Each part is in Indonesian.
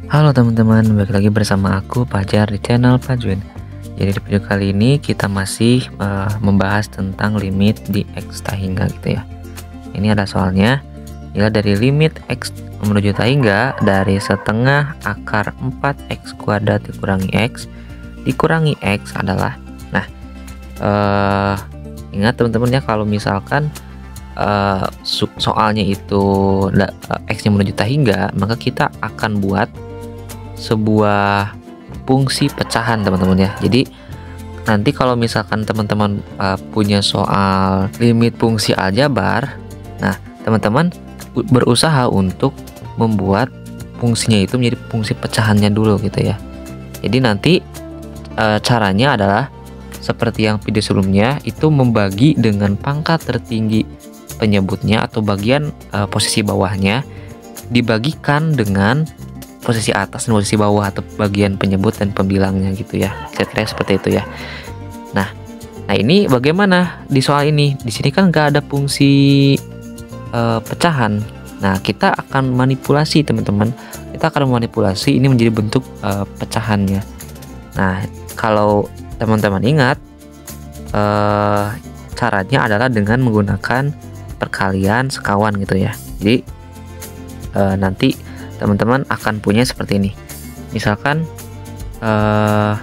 Halo teman-teman, balik lagi bersama aku Fajar di channel Fajwin. Jadi di video kali ini kita masih membahas tentang limit di X tak hingga gitu ya. Ini ada soalnya, ya dari limit X menuju tak hingga dari setengah akar 4x kuadrat dikurangi X adalah, nah ingat teman-teman ya, kalau misalkan soalnya itu X nya menuju tak hingga, maka kita akan buat sebuah fungsi pecahan teman-teman ya. Jadi nanti kalau misalkan teman-teman punya soal limit fungsi aljabar, nah teman-teman berusaha untuk membuat fungsinya itu menjadi fungsi pecahannya dulu gitu ya. Jadi nanti caranya adalah seperti yang video sebelumnya, itu membagi dengan pangkat tertinggi penyebutnya atau bagian posisi bawahnya dibagikan dengan posisi atas dan posisi bawah atau bagian penyebut dan pembilangnya gitu ya. Kira-kira seperti itu ya. Nah ini bagaimana di soal ini? Di sini kan nggak ada fungsi pecahan. Nah kita akan manipulasi teman-teman. Kita akan manipulasi ini menjadi bentuk pecahannya. Nah kalau teman-teman ingat, caranya adalah dengan menggunakan perkalian sekawan gitu ya. Jadi nanti teman-teman akan punya seperti ini. Misalkan A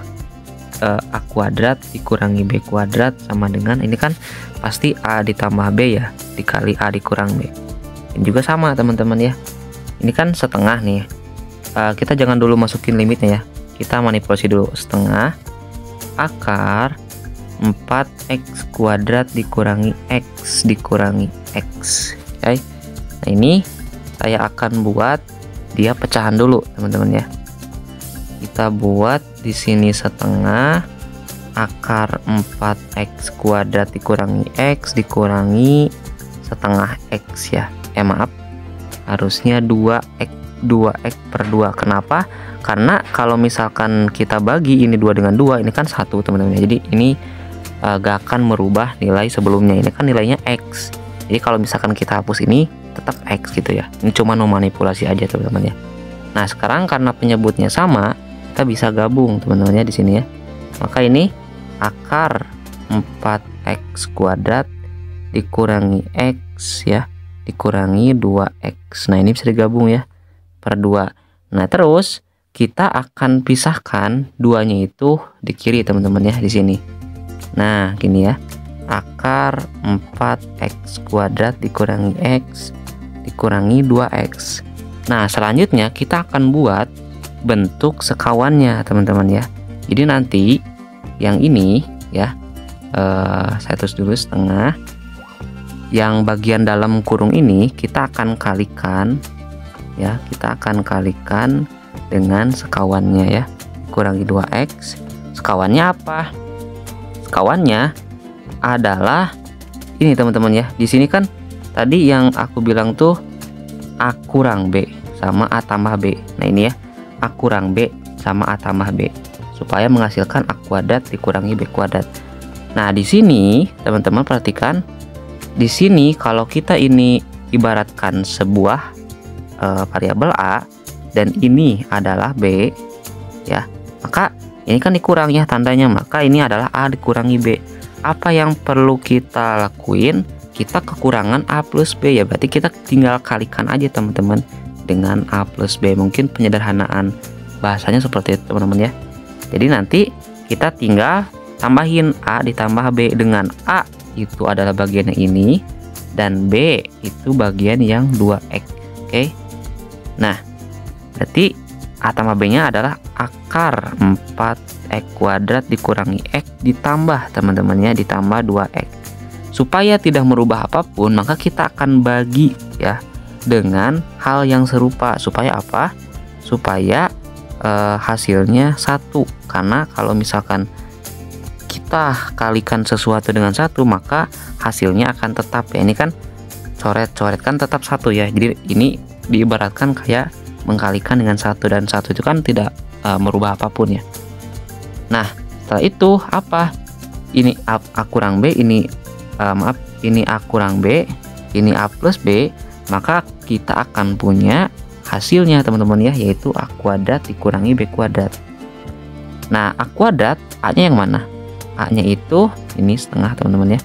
kuadrat dikurangi B kuadrat sama dengan, ini kan pasti A ditambah B ya, dikali A dikurang B. Ini juga sama teman-teman ya. Ini kan setengah nih. Kita jangan dulu masukin limitnya ya. Kita manipulasi dulu. Setengah akar 4x kuadrat dikurangi X dikurangi X. Okay. Nah ini saya akan buat dia pecahan dulu teman-teman ya. Kita buat di sini setengah akar 4x kuadrat dikurangi X dikurangi setengah X ya. Maaf, harusnya 2x per 2. Kenapa? Karena kalau misalkan kita bagi ini 2 dengan 2, ini kan 1 teman-teman. Jadi ini gak akan merubah nilai sebelumnya. Ini kan nilainya X. Jadi kalau misalkan kita hapus ini tetap X gitu ya. Ini cuma manipulasi aja teman-teman ya. Nah sekarang karena penyebutnya sama, kita bisa gabung teman-teman ya di sini ya. Maka ini akar 4x kuadrat dikurangi X ya, dikurangi 2x. Nah ini bisa digabung ya, per 2. Nah terus kita akan pisahkan duanya itu di kiri teman-teman ya di sini. Nah gini ya, akar 4x kuadrat dikurangi X dikurangi 2x. Nah selanjutnya kita akan buat bentuk sekawannya teman-teman ya. Jadi nanti yang ini ya, saya tulis dulu setengah, yang bagian dalam kurung ini kita akan kalikan ya, kita akan kalikan dengan sekawannya ya, kurangi 2x. Sekawannya apa? Sekawannya adalah ini teman-teman ya. Di sini kan tadi yang aku bilang tuh A kurang B sama A tambah B. Nah ini ya, A kurang B sama A tambah B, supaya menghasilkan A kuadrat dikurangi B kuadrat. Nah di sini teman-teman perhatikan, di sini kalau kita ini ibaratkan sebuah variabel A dan ini adalah B ya, maka ini kan dikurang ya tandanya, maka ini adalah A dikurangi B. Apa yang perlu kita lakuin? Kita kekurangan A plus B ya, berarti kita tinggal kalikan aja teman-teman dengan A plus B. Mungkin penyederhanaan bahasanya seperti itu teman-teman ya. Jadi nanti kita tinggal tambahin A ditambah B, dengan A itu adalah bagian yang ini dan B itu bagian yang 2x. Oke. Nah berarti A tambah B nya adalah akar 4x kuadrat dikurangi X ditambah teman-teman ya, ditambah 2x. Supaya tidak merubah apapun, maka kita akan bagi ya dengan hal yang serupa. Supaya apa? Supaya hasilnya 1. Karena kalau misalkan kita kalikan sesuatu dengan 1, maka hasilnya akan tetap ya. Ini kan coret-coret kan tetap 1 ya. Jadi ini diibaratkan kayak mengkalikan dengan 1, dan 1 itu kan tidak merubah apapun ya. Nah setelah itu apa? Ini A kurang B, ini ini A kurang B, ini A plus B. Maka kita akan punya hasilnya teman-teman ya, yaitu A kuadrat dikurangi B kuadrat. Nah, A kuadrat A-nya yang mana? A-nya itu ini setengah teman-teman ya.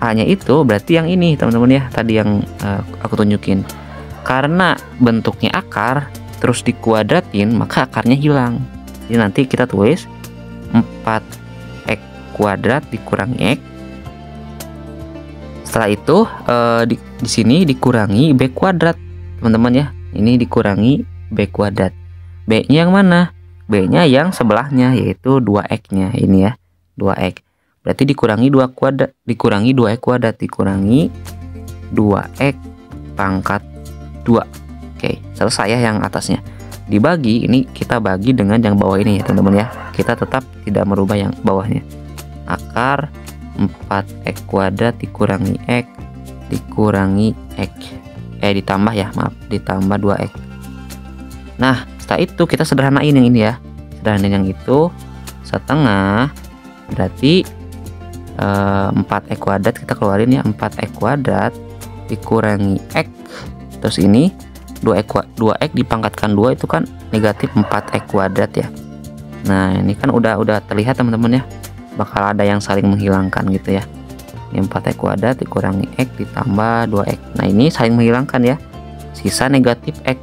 A-nya itu berarti yang ini teman-teman ya, tadi yang aku tunjukin. Karena bentuknya akar terus dikuadratin, maka akarnya hilang. Jadi nanti kita tulis 4x kuadrat dikurangi x. Setelah itu di sini dikurangi B kuadrat teman-teman ya. Ini dikurangi B kuadrat. B-nya yang mana? B-nya yang sebelahnya, yaitu 2x-nya ini ya, 2x. Berarti dikurangi 2 kuadrat, dikurangi 2x kuadrat, dikurangi 2x pangkat 2. Oke, selesai ya yang atasnya. Dibagi, ini kita bagi dengan yang bawah ini ya teman-teman ya. Kita tetap tidak merubah yang bawahnya. Akar 4x kuadrat dikurangi x dikurangi x. Ditambah ya, maaf, ditambah 2x. Nah, setelah itu kita sederhanain yang ini ya. Sederhanain yang itu setengah, berarti 4x kuadrat kita keluarin ya, 4x kuadrat dikurangi x. Terus ini 2x dipangkatkan 2 itu kan negatif 4x kuadrat ya. Nah, ini kan udah terlihat teman-teman ya. Bakal ada yang saling menghilangkan gitu ya. Ini 4x kuadrat dikurangi x ditambah 2x. Nah, ini saling menghilangkan ya. Sisa negatif x.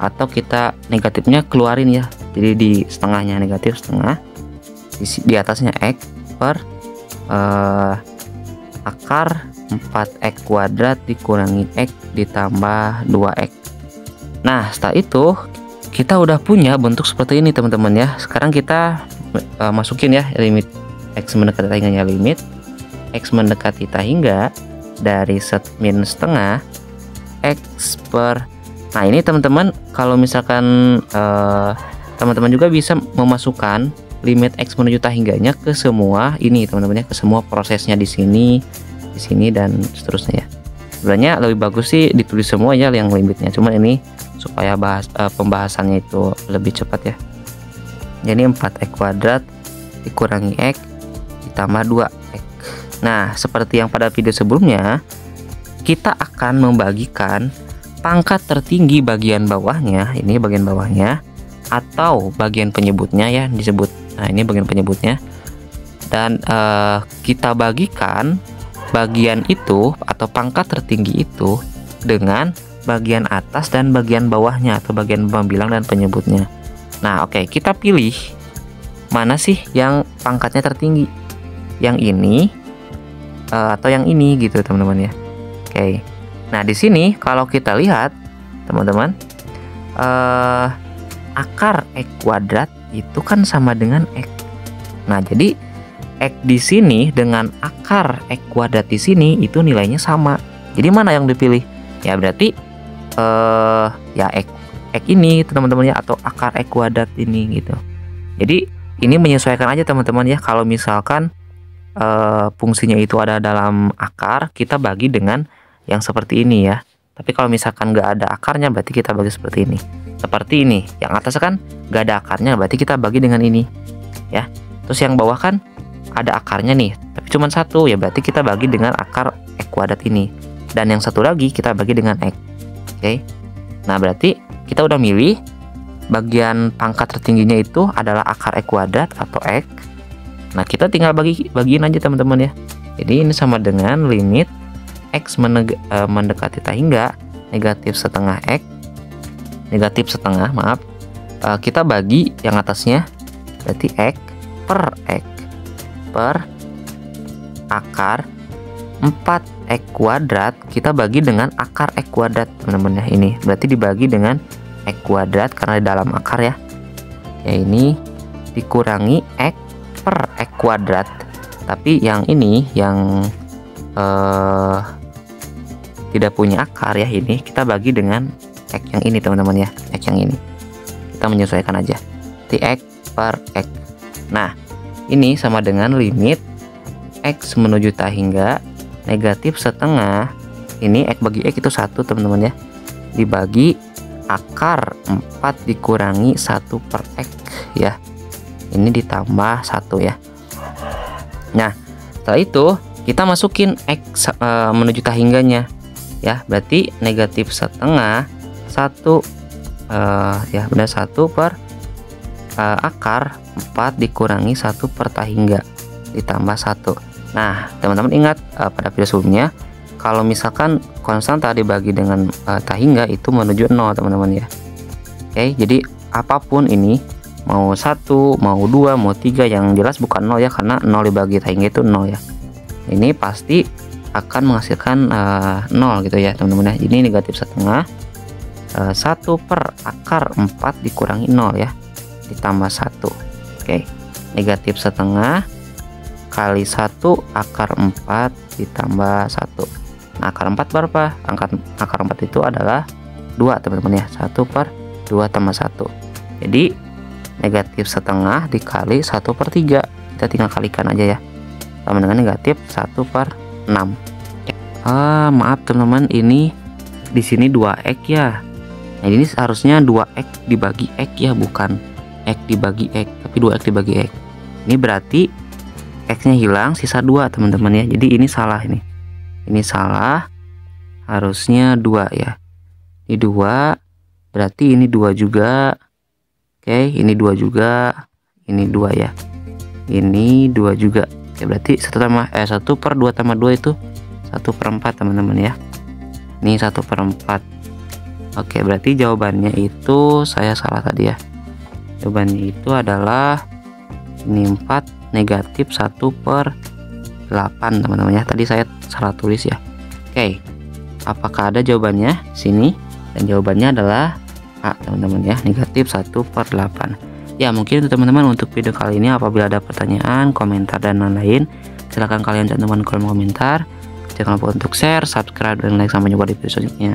Atau kita negatifnya keluarin ya. Jadi di setengahnya negatif setengah. Di atasnya x per akar 4x kuadrat dikurangi x ditambah 2x. Nah, setelah itu kita udah punya bentuk seperti ini teman-teman ya. Sekarang kita masukin ya limit x mendekati tak hingganya, limit x mendekati tak hingga dari min setengah x per. Nah, ini teman-teman kalau misalkan teman-teman juga bisa memasukkan limit x menuju tak hingganya ke semua ini teman-teman ya, ke semua prosesnya di sini dan seterusnya ya. Sebenarnya lebih bagus sih ditulis semua ya yang limitnya, cuman ini supaya pembahasannya itu lebih cepat ya. Jadi 4x kuadrat dikurangi x ditambah 2x. Nah, seperti yang pada video sebelumnya, kita akan membagikan pangkat tertinggi bagian bawahnya, ini bagian bawahnya, atau bagian penyebutnya ya disebut. Nah, ini bagian penyebutnya. Dan kita bagikan bagian itu atau pangkat tertinggi itu dengan bagian atas dan bagian bawahnya atau bagian pembilang dan penyebutnya. Nah, oke, kita pilih mana sih yang pangkatnya tertinggi, yang ini atau yang ini gitu teman-teman ya. Oke, nah di sini kalau kita lihat teman-teman, akar x kuadrat itu kan sama dengan x. Nah, jadi x di sini dengan akar x kuadrat di sini itu nilainya sama. Jadi mana yang dipilih? Ya berarti ya x ini teman-teman ya, atau akar x kuadrat ini gitu. Jadi ini menyesuaikan aja teman-teman ya. Kalau misalkan fungsinya itu ada dalam akar, kita bagi dengan yang seperti ini ya. Tapi kalau misalkan nggak ada akarnya, berarti kita bagi seperti ini. Seperti ini, yang atas kan nggak ada akarnya, berarti kita bagi dengan ini ya. Terus yang bawah kan ada akarnya nih, tapi cuma satu, ya berarti kita bagi dengan akar x kuadrat ini. Dan yang satu lagi kita bagi dengan x. Oke. Nah, berarti kita udah milih bagian pangkat tertingginya itu adalah akar x kuadrat atau x. Nah, kita tinggal bagiin aja teman-teman ya. Jadi ini sama dengan limit x mendekati tak hingga negatif setengah x, negatif setengah, maaf, kita bagi yang atasnya, berarti x per akar 4x kuadrat, kita bagi dengan akar x kuadrat teman-teman ya. Ini berarti dibagi dengan x kuadrat karena di dalam akar ya. Ya, ini dikurangi x per x kuadrat. Tapi yang ini yang tidak punya akar ya, ini kita bagi dengan x yang ini teman-teman ya, x yang ini. Kita menyesuaikan aja. X per x. Nah, ini sama dengan limit x menuju tak hingga negatif setengah. Ini x bagi x itu 1 teman-teman ya. Dibagi akar 4 dikurangi 1 per x ya. Ini ditambah 1 ya. Nah, setelah itu kita masukin x menuju tak hingganya ya. Berarti negatif setengah 1 Ya benar, 1 per akar 4 dikurangi 1 per tahingga ditambah 1. Nah teman-teman ingat pada video sebelumnya, kalau misalkan konstanta dibagi dengan tahingga itu menuju 0 teman-teman ya. Oke, jadi apapun ini, mau 1, mau 2, mau 3, yang jelas bukan 0 ya, karena 0 dibagi tahingga itu 0 ya. Ini pasti akan menghasilkan 0 gitu ya teman-teman ya. Ini negatif setengah 1 per akar 4 dikurangi 0 ya ditambah 1. Oke, negatif setengah kali 1 akar 4 ditambah 1. Nah, akar 4 berapa? Akar 4 itu adalah 2 teman-teman ya. 1 per 2 tambah 1. Jadi negatif setengah dikali 1 per 3, kita tinggal kalikan aja ya, sama dengan negatif 1 per 6. Maaf teman-teman, ini di sini 2x ya. Nah ini harusnya 2x dibagi x ya, bukan x dibagi x, tapi 2x dibagi x. Ini berarti x nya hilang, sisa 2 teman-teman ya. Jadi ini salah, ini salah, harusnya 2 ya. Ini 2, berarti ini 2 juga. Oke, ini 2 juga, ini 2 ya, ini 2 juga. Oke, berarti 1 per 2 tambah 2 itu 1 per 4 teman-teman ya. Ini 1 per 4. Oke, berarti jawabannya itu saya salah tadi ya. Jawabannya itu adalah ini 4 negatif 1 per 8 teman-teman ya. Tadi saya salah tulis ya. Oke, apakah ada jawabannya sini? Dan jawabannya adalah A teman-teman ya, negatif 1 per 8. Ya mungkin itu teman-teman untuk video kali ini. Apabila ada pertanyaan, komentar dan lain-lain, silahkan kalian cantumkan kolom komentar. Jangan lupa untuk share, subscribe, dan like. Sampai jumpa di video selanjutnya.